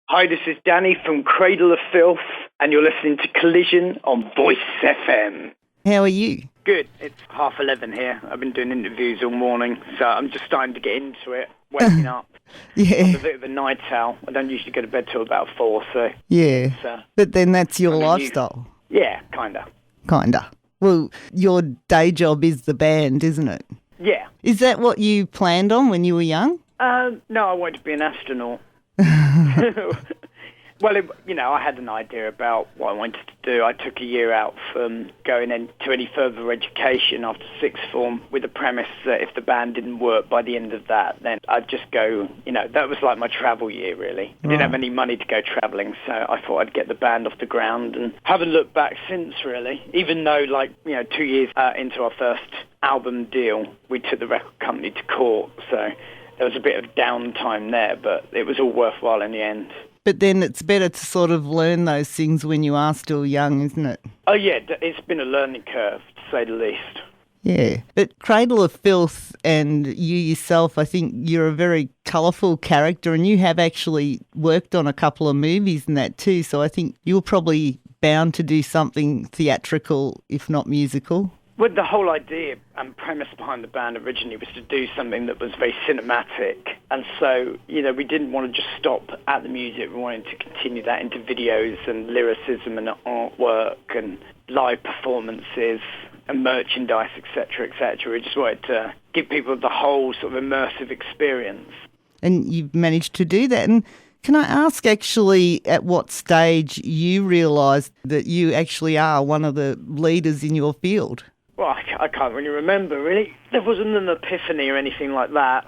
Hi, this is Dani from Cradle of Filth, and you're listening to Collision on Voice FM. How are you? Good. It's 11:30 here. I've been doing interviews all morning, so I'm just starting to get into it, waking up. Yeah. I'm a bit of a night owl. I don't usually go to bed till about 4, so... Yeah. But then that's your lifestyle. Yeah, kinda. Kinda. Well, your day job is the band, isn't it? Yeah. Is that what you planned on when you were young? No, I wanted to be an astronaut. Well, I had an idea about what I wanted to do. I took a year out from going into any further education after sixth form with the premise that if the band didn't work by the end of that, then I'd just go, that was like my travel year, really. I didn't have any money to go travelling, so I thought I'd get the band off the ground and haven't looked back since, really. Even though, 2 years into our first album deal, we took the record company to court, so there was a bit of downtime there, but it was all worthwhile in the end. But then it's better to sort of learn those things when you are still young, isn't it? Oh, yeah, it's been a learning curve, to say the least. Yeah. But Cradle of Filth and you yourself, I think you're a very colourful character, and you have actually worked on a couple of movies and that too, so I think you're probably bound to do something theatrical, if not musical. Well, the whole idea and premise behind the band originally was to do something that was very cinematic. And so, we didn't want to just stop at the music. We wanted to continue that into videos and lyricism and artwork and live performances and merchandise, etc., etc. We just wanted to give people the whole sort of immersive experience. And you've managed to do that. And can I ask actually at what stage you realised that you actually are one of the leaders in your field? Well, I can't really remember, really. There wasn't an epiphany or anything like that.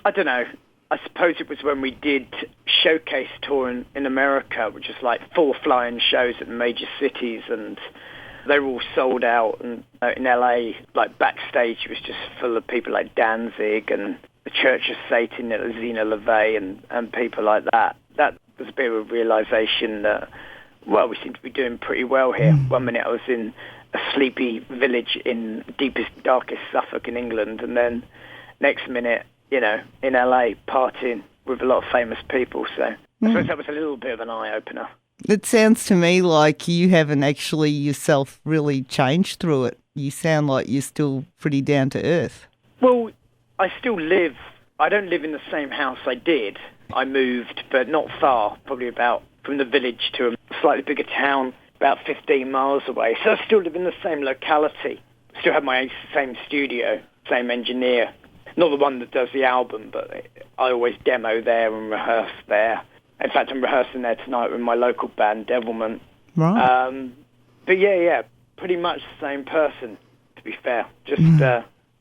I don't know. I suppose it was when we did Showcase Tour in America, which is like 4 flying shows at major cities, and they were all sold out. And in LA, backstage, it was just full of people like Danzig and the Church of Satan, Zena LaVey, and people like that. That was a bit of a realisation that, well, we seem to be doing pretty well here. One minute I was in a sleepy village in deepest, darkest Suffolk in England, and then next minute, in LA, partying with a lot of famous people. So I suppose that was a little bit of an eye-opener. It sounds to me like you haven't actually yourself really changed through it. You sound like you're still pretty down to earth. Well, I don't live in the same house I did. I moved, but not far, probably about from the village to a slightly bigger town, about 15 miles away. So I still live in the same locality. Still have my same studio, same engineer. Not the one that does the album, but I always demo there and rehearse there. In fact, I'm rehearsing there tonight with my local band, Devilment. Right. But yeah, pretty much the same person, to be fair. Just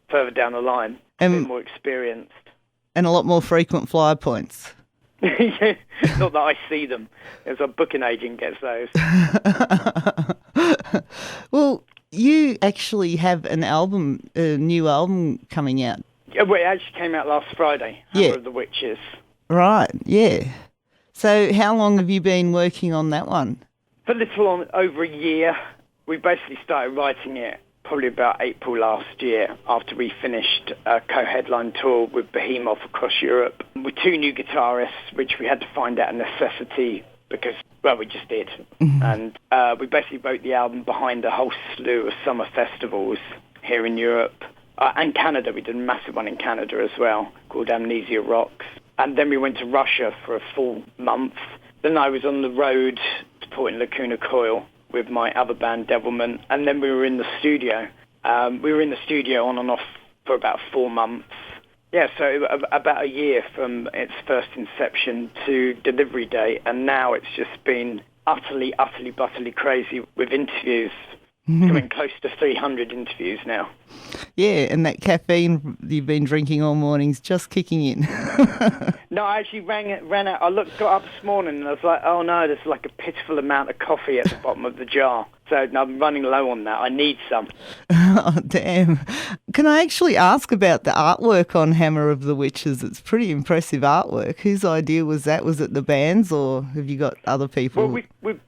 further down the line, a bit more experienced. And a lot more frequent flyer points. Yeah, not that I see them, as a booking agent gets those. Well, you actually have a new album coming out. Yeah, well, it actually came out last Friday, Hammer of the Witches. Right, yeah. So how long have you been working on that one? For a little over a year. We basically started writing it probably about April last year, after we finished a co-headline tour with Behemoth across Europe with 2 new guitarists, which we had to find out a necessity because, well, we just did. And we basically wrote the album behind a whole slew of summer festivals here in Europe and Canada. We did a massive one in Canada as well called Amnesia Rocks. And then we went to Russia for a full month. Then I was on the road supporting Lacuna Coil with my other band, Devilment, and then we were in the studio. We were in the studio on and off for about 4 months. Yeah, so about a year from its first inception to delivery date, and now it's just been utterly crazy with interviews. Coming close to 300 interviews now. Yeah, and that caffeine you've been drinking all morning's just kicking in. No, I actually ran out. Got up this morning and I was like, oh no, there's like a pitiful amount of coffee at the bottom of the jar. So I'm running low on that. I need some. Oh, damn. Can I actually ask about the artwork on Hammer of the Witches? It's pretty impressive artwork. Whose idea was that? Was it the band's, or have you got other people? Well, we've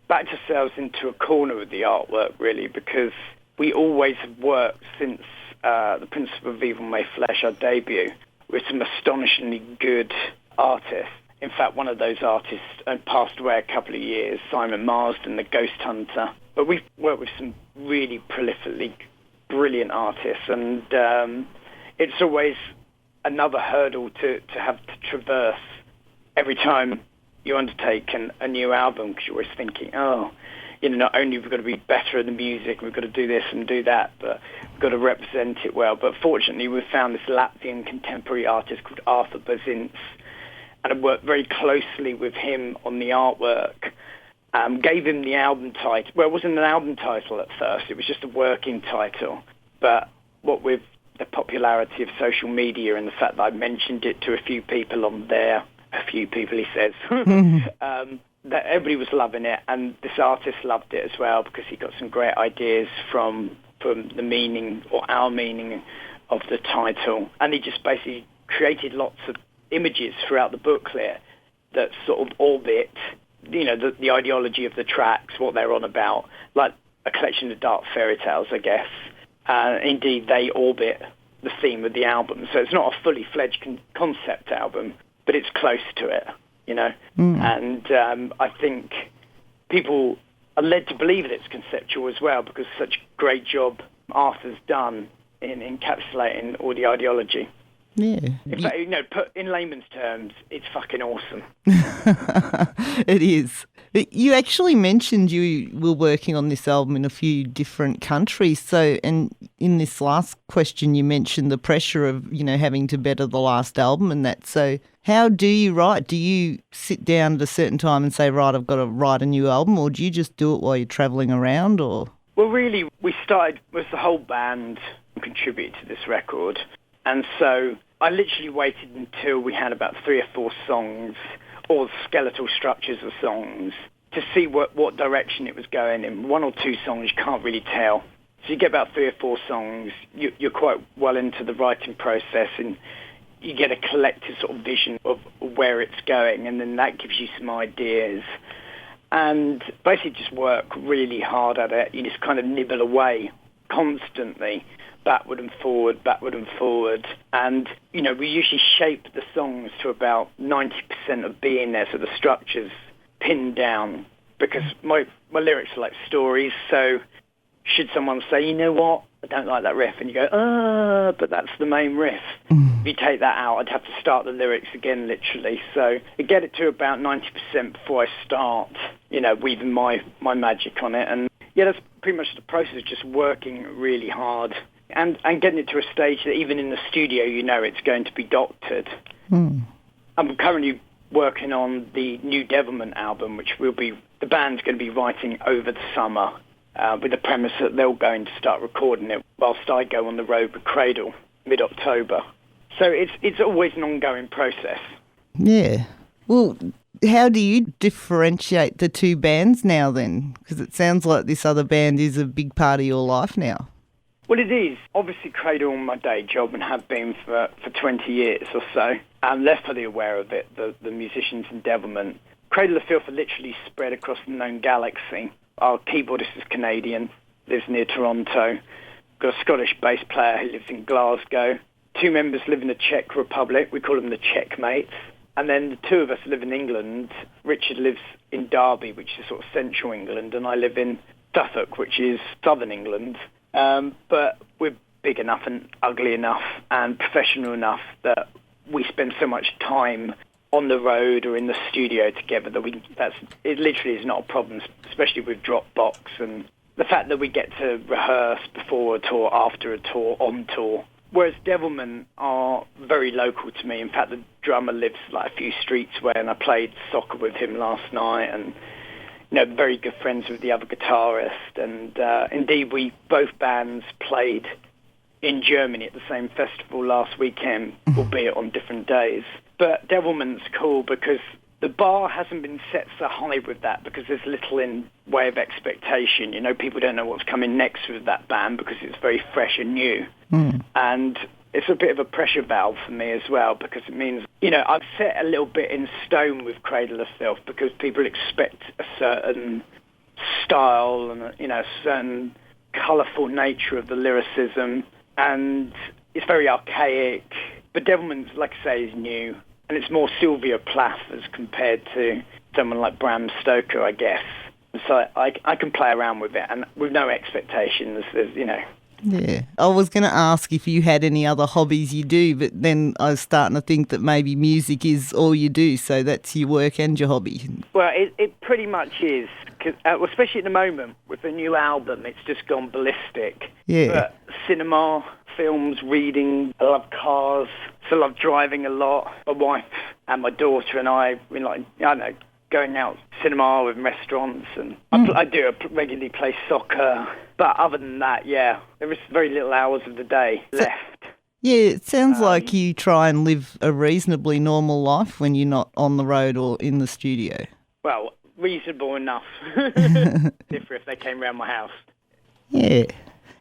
backed ourselves into a corner with the artwork, really, because we always have worked since The Principle of Evil May Flesh, our debut, with some astonishingly good artists. In fact, one of those artists passed away a couple of years, Simon Marsden, the Ghost Hunter. But we've worked with some really prolifically brilliant artists, and it's always another hurdle to have to traverse every time you undertake a new album, because you're always thinking, not only we've got to be better at the music, we've got to do this and do that, but we've got to represent it well. But fortunately, we've found this Latvian contemporary artist called Arthur Bazins, and I worked very closely with him on the artwork. Gave him the album title. Well, it wasn't an album title at first. It was just a working title. But what with the popularity of social media and the fact that I mentioned it to a few people on there, a few people, he says, that everybody was loving it, and this artist loved it as well because he got some great ideas from the meaning or our meaning of the title. And he just basically created lots of images throughout the booklet that sort of orbit the ideology of the tracks, what they're on about, like a collection of dark fairy tales, I guess. Indeed, they orbit the theme of the album. So it's not a fully fledged concept album, but it's close to it, And I think people are led to believe that it's conceptual as well, because such a great job Arthur's done in encapsulating all the ideology. Yeah. In fact, put in layman's terms, it's fucking awesome. It is. You actually mentioned you were working on this album in a few different countries. So, and in this last question, you mentioned the pressure of, having to better the last album and that. So how do you write? Do you sit down at a certain time and say, right, I've got to write a new album, or do you just do it while you're travelling around? Or? Well, really, we started with the whole band contribute to this record. And so I literally waited until we had about 3 or 4 songs, or skeletal structures of songs, to see what direction it was going in. 1 or 2 songs you can't really tell. So you get about 3 or 4 songs, you're quite well into the writing process, and you get a collective sort of vision of where it's going, and then that gives you some ideas. And basically just work really hard at it. You just kind of nibble away constantly, backward and forward. And, we usually shape the songs to about 90% of being there, so the structure's pinned down, because my lyrics are like stories. So should someone say, you know what, I don't like that riff, and you go, but that's the main riff. If you take that out, I'd have to start the lyrics again, literally. So I get it to about 90% before I start, weaving my magic on it. And that's pretty much the process, just working really hard. And getting it to a stage that even in the studio, it's going to be doctored. I'm currently working on the new Devilment album, which the band's going to be writing over the summer, with the premise that they're going to start recording it whilst I go on the road with Cradle mid-October. So it's always an ongoing process. Yeah. Well, how do you differentiate the two bands now then? Because it sounds like this other band is a big part of your life now. Well, it is. Obviously, Cradle on my day job and have been for 20 years or so. I'm less fully aware of it, the musicians in Devilment. Cradle of Filth are literally spread across the known galaxy. Our keyboardist is Canadian, lives near Toronto. Got a Scottish bass player who lives in Glasgow. 2 members live in the Czech Republic. We call them the Czechmates. And then the 2 of us live in England. Richard lives in Derby, which is sort of central England, and I live in Suffolk, which is southern England. But we're big enough and ugly enough and professional enough that we spend so much time on the road or in the studio together that it literally is not a problem, especially with Dropbox and the fact that we get to rehearse before a tour, after a tour, on tour. Whereas Devilment are very local to me. In fact, the drummer lives like a few streets away, and I played soccer with him last night, and very good friends with the other guitarist. And indeed, both bands played in Germany at the same festival last weekend, albeit on different days. But Devilment's cool because the bar hasn't been set so high with that, because there's little in way of expectation. People don't know what's coming next with that band because it's very fresh and new. And it's a bit of a pressure valve for me as well, because it means, I've set a little bit in stone with Cradle of Filth, because people expect a certain style and, a certain colourful nature of the lyricism, and it's very archaic. But Devilment, like I say, is new. and it's more Sylvia Plath as compared to someone like Bram Stoker, I guess. So I can play around with it, and with no expectations, there's. Yeah. I was going to ask if you had any other hobbies you do, but then I was starting to think that maybe music is all you do, so that's your work and your hobby. Well, it pretty much is, 'cause, especially at the moment with the new album, it's just gone ballistic. Yeah. But cinema, films, reading, I love cars, so I love driving a lot. My wife and my daughter and I going out cinema and restaurants, and I do regularly play soccer. But other than that, yeah, there is very little hours of the day left. Yeah, it sounds like you try and live a reasonably normal life when you're not on the road or in the studio. Well, reasonable enough. Different if they came round my house. Yeah.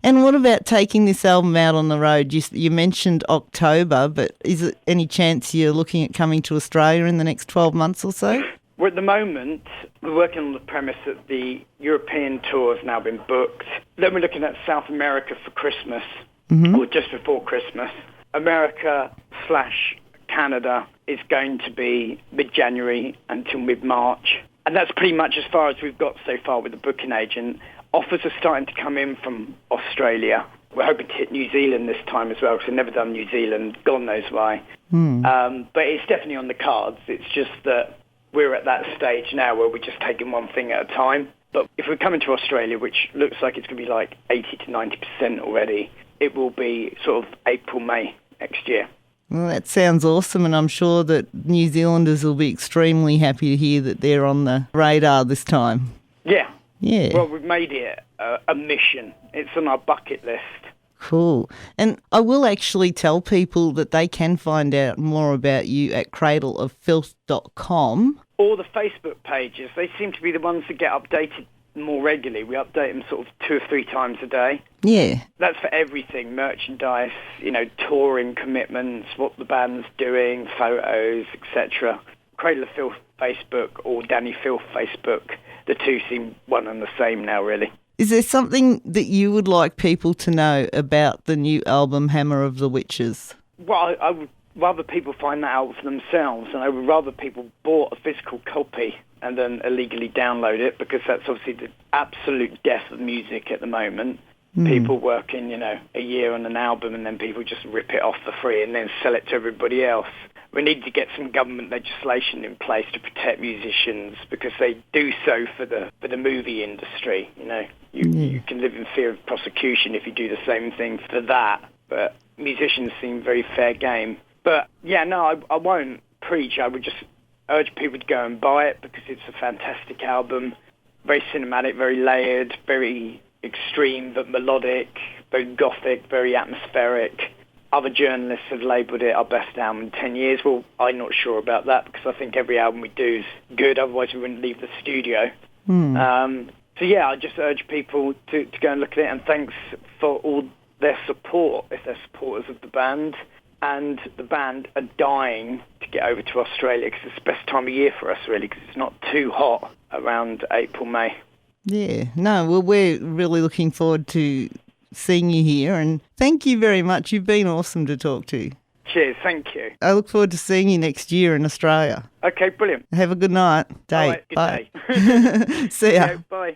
And what about taking this album out on the road? You mentioned October, but is it any chance you're looking at coming to Australia in the next 12 months or so? Well, at the moment, we're working on the premise that the European tour has now been booked. Then we're looking at South America for Christmas, or just before Christmas. America/Canada is going to be mid-January until mid-March. And that's pretty much as far as we've got so far with the booking agent. Offers are starting to come in from Australia. We're hoping to hit New Zealand this time as well, because we've never done New Zealand, God knows why. But it's definitely on the cards. It's just that we're at that stage now where we're just taking one thing at a time. But if we're coming to Australia, which looks like it's going to be like 80 to 90% already, it will be sort of April, May next year. Well, that sounds awesome, and I'm sure that New Zealanders will be extremely happy to hear that they're on the radar this time. Yeah. Yeah. Well, we've made it a mission. It's on our bucket list. Cool. And I will actually tell people that they can find out more about you at cradleoffilth.com. All the Facebook pages, they seem to be the ones that get updated more regularly. We update them sort of 2 or 3 times a day. Yeah. That's for everything, merchandise, touring commitments, what the band's doing, photos, etc. Cradle of Filth Facebook or Dani Filth Facebook, the two seem one and the same now, really. Is there something that you would like people to know about the new album, Hammer of the Witches? Well, I would rather people find that out for themselves, and I would rather people bought a physical copy and then illegally download it, because that's obviously the absolute death of music at the moment. People working, a year on an album, and then people just rip it off for free and then sell it to everybody else. We need to get some government legislation in place to protect musicians, because they do so for the movie industry. You can live in fear of prosecution if you do the same thing for that. But musicians seem very fair game. But I won't preach. I would just urge people to go and buy it, because it's a fantastic album, very cinematic, very layered, very extreme but melodic, very gothic, very atmospheric. Other journalists have labelled it our best album in 10 years. Well, I'm not sure about that, because I think every album we do is good, otherwise we wouldn't leave the studio. I just urge people to go and look at it, and thanks for all their support, if they're supporters of the band. And the band are dying to get over to Australia, because it's the best time of year for us, really, because it's not too hot around April, May. Yeah, no, well, we're really looking forward to seeing you here, and thank you very much. You've been awesome to talk to. Cheers, thank you. I look forward to seeing you next year in Australia. Okay, brilliant. Have a good night. Day. All right, good Bye. day. See ya. Okay, bye.